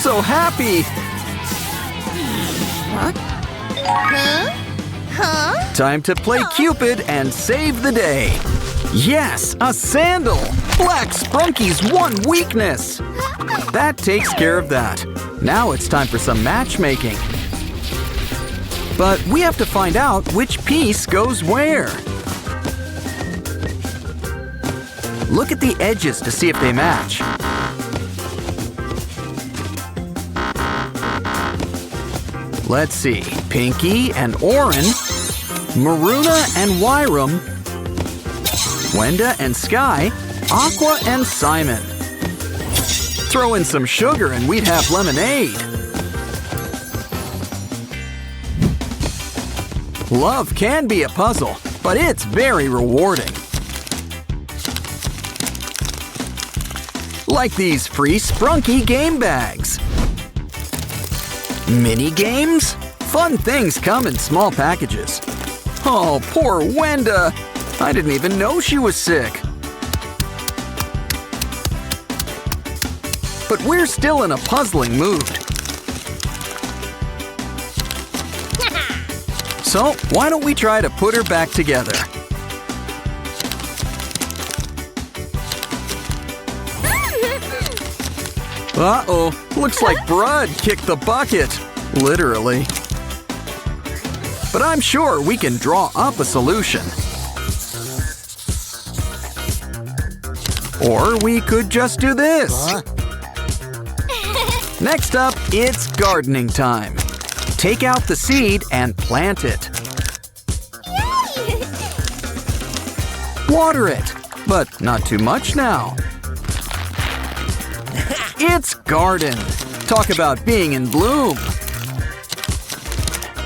so happy! Time to play Cupid and save the day! Yes, a sandal! Black Sprunki's one weakness! That takes care of that. Now it's time for some matchmaking. But we have to find out which piece goes where. Look at the edges to see if they match. Let's see. Pinky and Oren, Maruna and Wyram, Wenda and Sky, Aqua and Simon. Throw in some sugar and we'd have lemonade. Love can be a puzzle, but it's very rewarding. Like these free Sprunki game bags. Mini games? Fun things come in small packages. Oh, poor Wenda! I didn't even know she was sick. But we're still in a puzzling mood. So, why don't we try to put her back together? Uh-oh, looks like Brud kicked the bucket. Literally. But I'm sure we can draw up a solution. Or we could just do this. Next up, it's gardening time. Take out the seed and plant it. Water it, but not too much now. It's garden. Talk about being in bloom.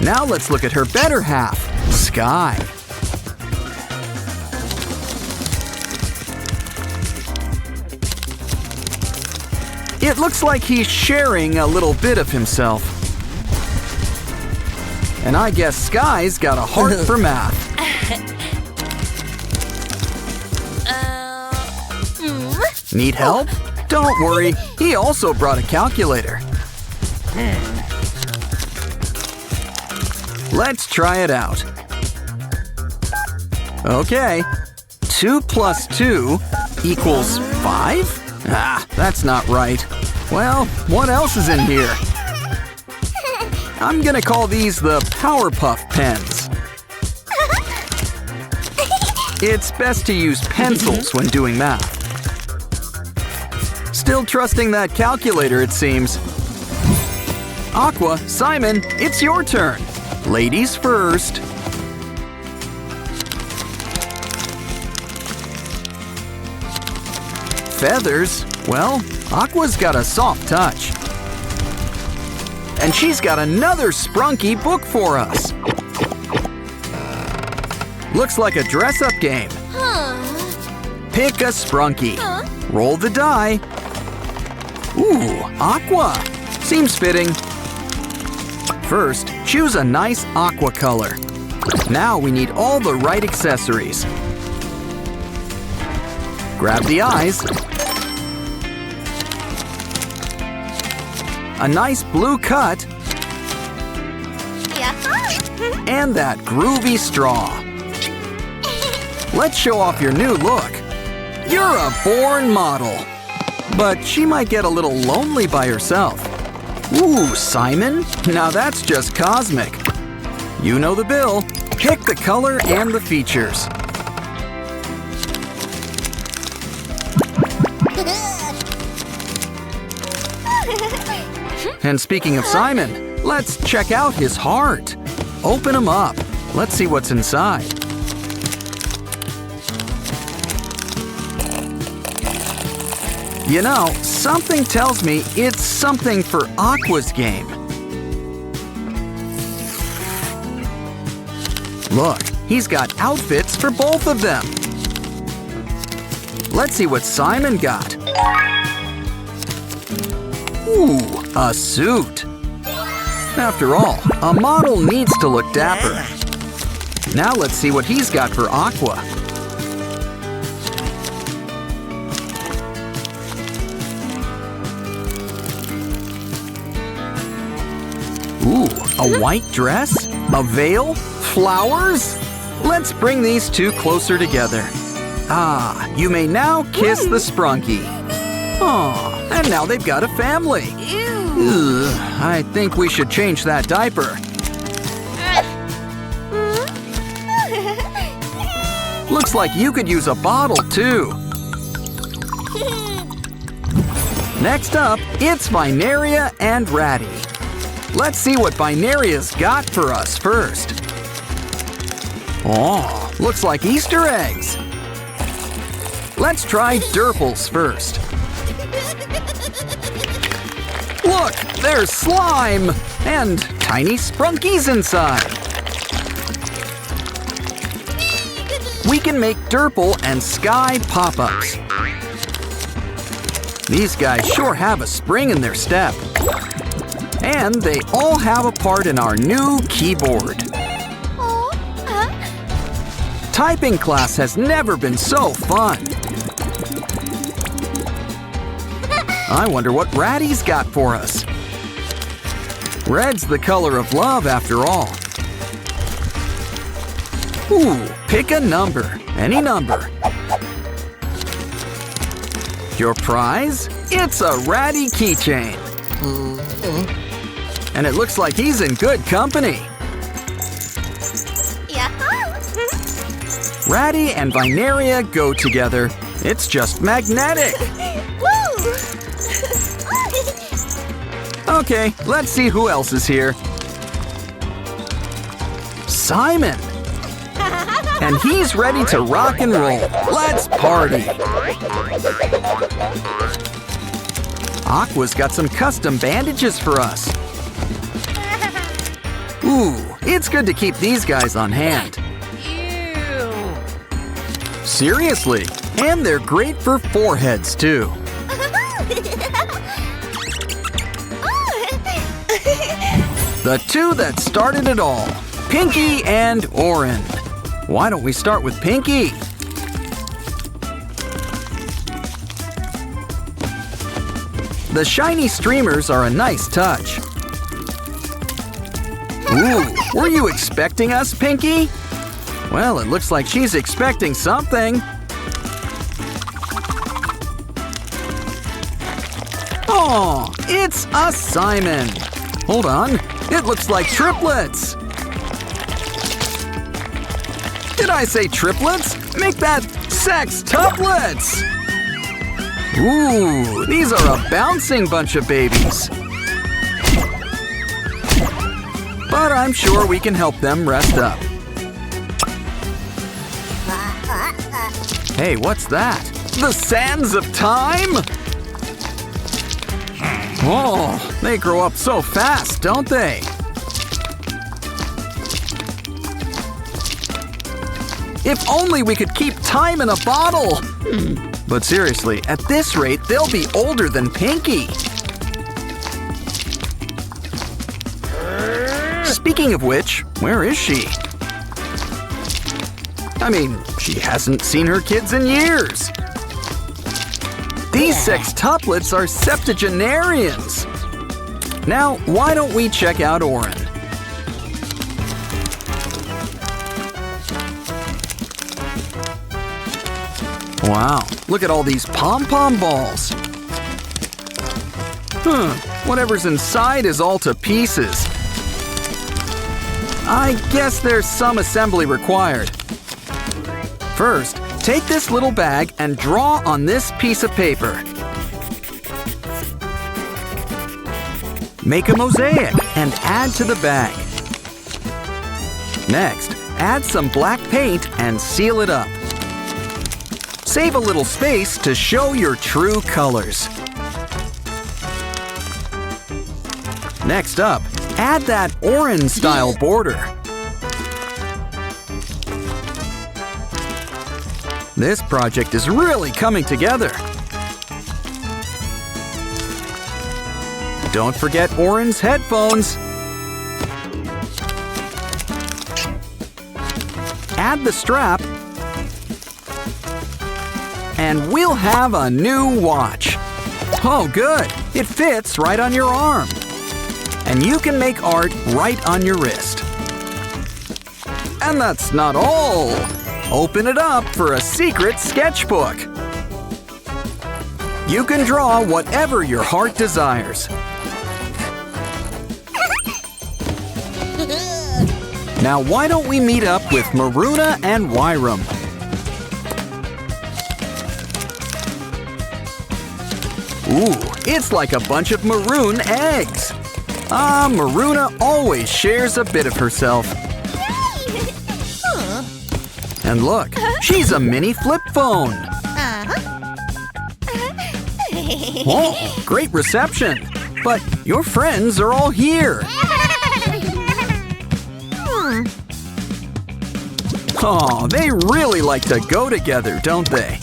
Now let's look at her better half, Sky. It looks like he's sharing a little bit of himself. And I guess Sky's got a heart for math. Need help? Don't worry, he also brought a calculator. Let's try it out. Okay, 2 plus 2 equals 5? Ah, that's not right. Well, what else is in here? I'm gonna call these the Powerpuff pens. It's best to use pencils when doing math. Still trusting that calculator, it seems. Aqua, Simon, it's your turn. Ladies first. Feathers? Well, Aqua's got a soft touch. And she's got another Sprunki book for us. Looks like a dress-up game. Pick a Sprunki. Roll the die. Ooh, aqua. Seems fitting. First, choose a nice aqua color. Now we need all the right accessories. Grab the eyes. A nice blue cut. And that groovy straw. Let's show off your new look. You're a born model. But she might get a little lonely by herself. Ooh, Simon? Now that's just cosmic. You know the bill. Pick the color and the features. And speaking of Simon, let's check out his heart. Open him up. Let's see what's inside. You know, something tells me it's something for Aqua's game. Look, he's got outfits for both of them. Let's see what Simon got. Ooh, a suit. After all, a model needs to look dapper. Now let's see what he's got for Aqua. Ooh, a white dress? A veil? Flowers? Let's bring these two closer together. Ah, you may now kiss the Sprunki. Aw, and now they've got a family. Ugh, I think we should change that diaper. Looks like you could use a bottle, too. Next up, it's Binaria and Ratty. Let's see what Binaria's got for us first. Oh, looks like Easter eggs. Let's try Durples first. Look, there's slime and tiny Sprunkies inside. We can make Durple and Sky pop-ups. These guys sure have a spring in their step. And they all have a part in our new keyboard. Typing class has never been so fun. I wonder what Ratty's got for us. Red's the color of love after all. Ooh, pick a number. Any number. Your prize? It's a Ratty keychain. And it looks like he's in good company. Ratty and Binaria go together. It's just magnetic. Okay, let's see who else is here. Simon. And he's ready to rock and roll. Let's party. Aqua's got some custom bandages for us. Ooh, it's good to keep these guys on hand. Seriously, and they're great for foreheads, too. The two that started it all, Pinky and Oren. Why don't we start with Pinky? The shiny streamers are a nice touch. Ooh, were you expecting us, Pinky? Well, it looks like she's expecting something. Oh, it's a Simon. Hold on, it looks like triplets. Did I say triplets? Make that sextuplets. Ooh, these are a bouncing bunch of babies. But I'm sure we can help them rest up. Hey, what's that? The sands of time? Oh, they grow up so fast, don't they? If only we could keep time in a bottle! But seriously, at this rate, they'll be older than Pinky. Speaking of which, where is she? I mean, she hasn't seen her kids in years. These sextuplets are septuagenarians. Now, why don't we check out Oren? Wow, look at all these pom-pom balls. Whatever's inside is all to pieces. I guess there's some assembly required. First, take this little bag and draw on this piece of paper. Make a mosaic and add to the bag. Next, add some black paint and seal it up. Save a little space to show your true colors. Next up, add that orange-style border. This project is really coming together. Don't forget Oren's headphones. Add the strap, and we'll have a new watch. Oh, good. It fits right on your arm. and you can make art right on your wrist. And that's not all. Open it up for a secret sketchbook. You can draw whatever your heart desires. Now why don't we meet up with Maruna and Wyram? Ooh, it's like a bunch of maroon eggs. Ah, Maruna always shares a bit of herself. And look, she's a mini flip phone. Oh, great reception. But your friends are all here. Oh, they really like to go together, don't they?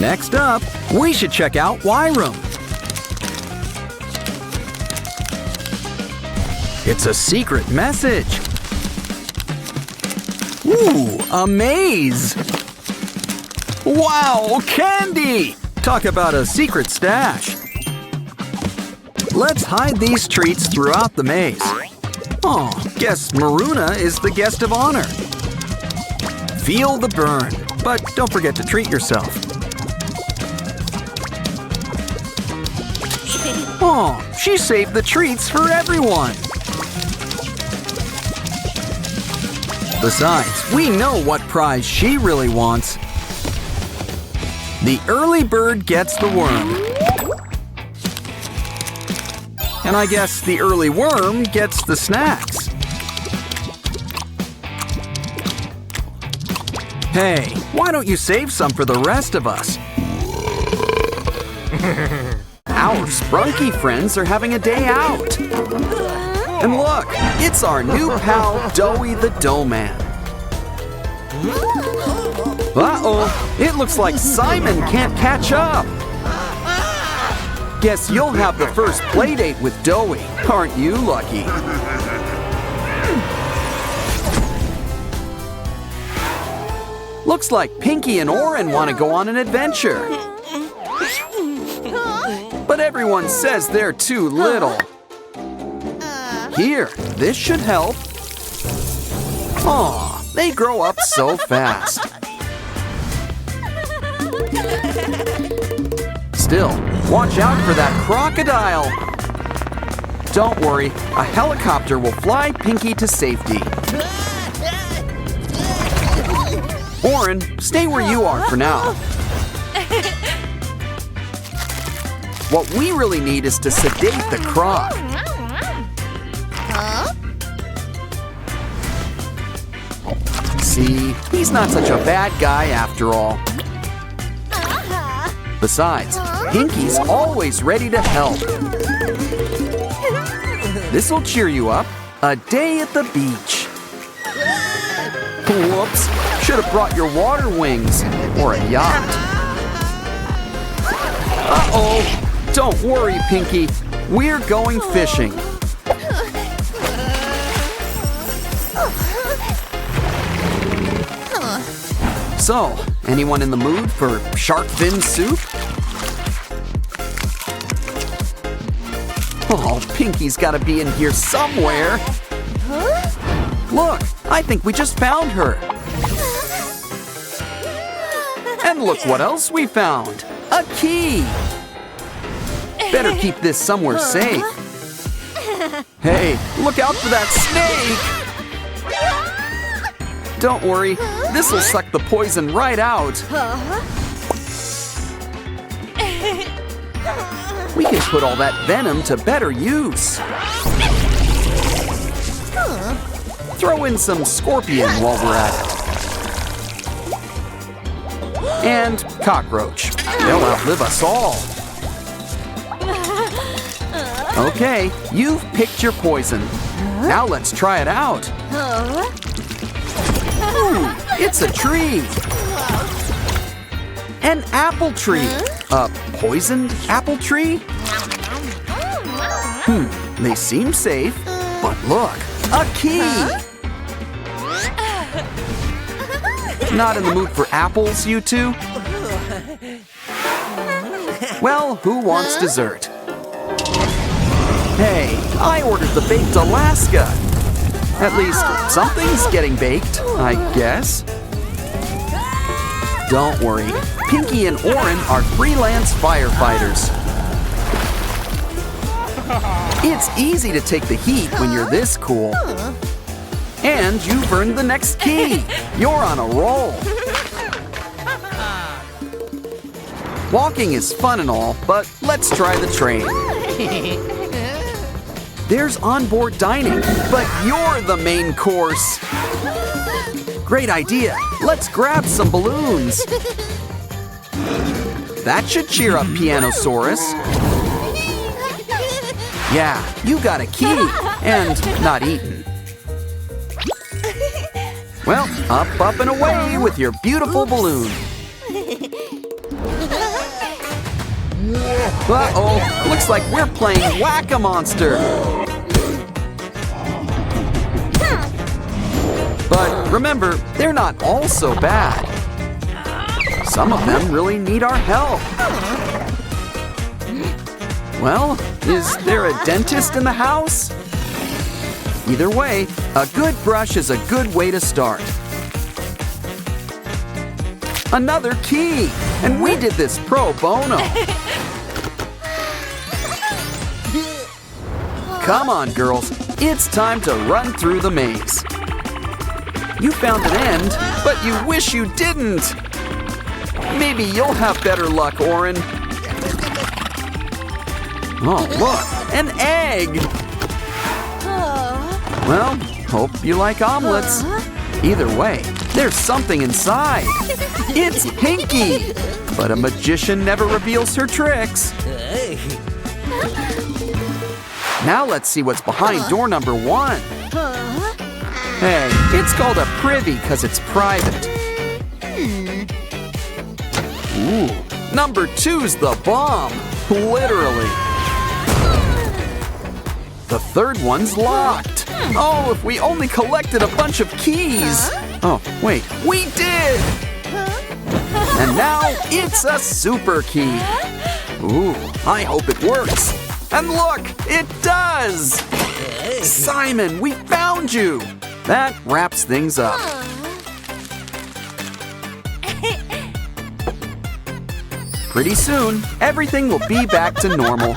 Next up, we should check out Wyram. It's a secret message. Ooh, a maze. Wow, candy! Talk about a secret stash. Let's hide these treats throughout the maze. Oh, guess Maruna is the guest of honor. Feel the burn, but don't forget to treat yourself. Oh, she saved the treats for everyone. Besides, we know what prize she really wants. The early bird gets the worm. And I guess the early worm gets the snacks. Hey, why don't you save some for the rest of us? Our Sprunki friends are having a day out. And look, it's our new pal, Doughy the Dough Man. Uh-oh, it looks like Simon can't catch up. Guess you'll have the first playdate with Doughy, aren't you lucky? Looks like Pinky and Oren want to go on an adventure. But everyone says they're too little. Here, this should help. Aw, they grow up so fast. Still, watch out for that crocodile. Don't worry, a helicopter will fly Pinky to safety. Oren, stay where you are for now. What we really need is to sedate the croc. See, he's not such a bad guy after all. Besides, Pinky's always ready to help. This'll cheer you up. A day at the beach. Whoops, should have brought your water wings or a yacht. Uh-oh, don't worry, Pinky. We're going fishing. So, anyone in the mood for shark fin soup? Oh, Pinky's gotta be in here somewhere. Look, I think we just found her. And look what else we found. A key. Better keep this somewhere safe. Hey, look out for that snake. Don't worry, this'll suck the poison right out. We can put all that venom to better use. Throw in some scorpion while we're at it. And cockroach. They'll outlive us all. Okay, you've picked your poison. Now let's try it out. Ooh, it's a tree. An apple tree. A poisoned apple tree? They seem safe. But look, a key. Not in the mood for apples, you two? Well, who wants dessert? Hey, I ordered the baked Alaska. At least something's getting baked, I guess. Don't worry, Pinky and Oren are freelance firefighters. It's easy to take the heat when you're this cool. And you've earned the next key. You're on a roll. Walking is fun and all, but let's try the train. There's onboard dining, but you're the main course. Great idea. Let's grab some balloons. That should cheer up Pianosaurus. Yeah, you got a key and not eaten. Well, up and away with your beautiful balloon. Uh-oh, looks like we're playing Whack-A-Monster. But remember, they're not all so bad. Some of them really need our help. Well, is there a dentist in the house? Either way, a good brush is a good way to start. Another key! And we did this pro bono. Come on, girls. It's time to run through the maze. You found an end, but you wish you didn't. Maybe you'll have better luck, Oren. Oh, look, an egg. Well, hope you like omelets. Either way, there's something inside. It's Pinky. But a magician never reveals her tricks. Now let's see what's behind door number 1. Hey, it's called a privy because it's private. Ooh, number 2's the bomb. Literally. The third one's locked. Oh, if we only collected a bunch of keys. Oh, wait, we did! And now it's a super key. Ooh, I hope it works. And look, it does! Simon, we found you! That wraps things up. Pretty soon, everything will be back to normal.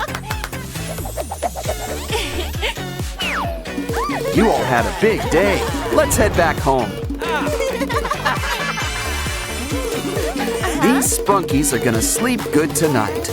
You all had a big day. Let's head back home. These Sprunkies are gonna sleep good tonight.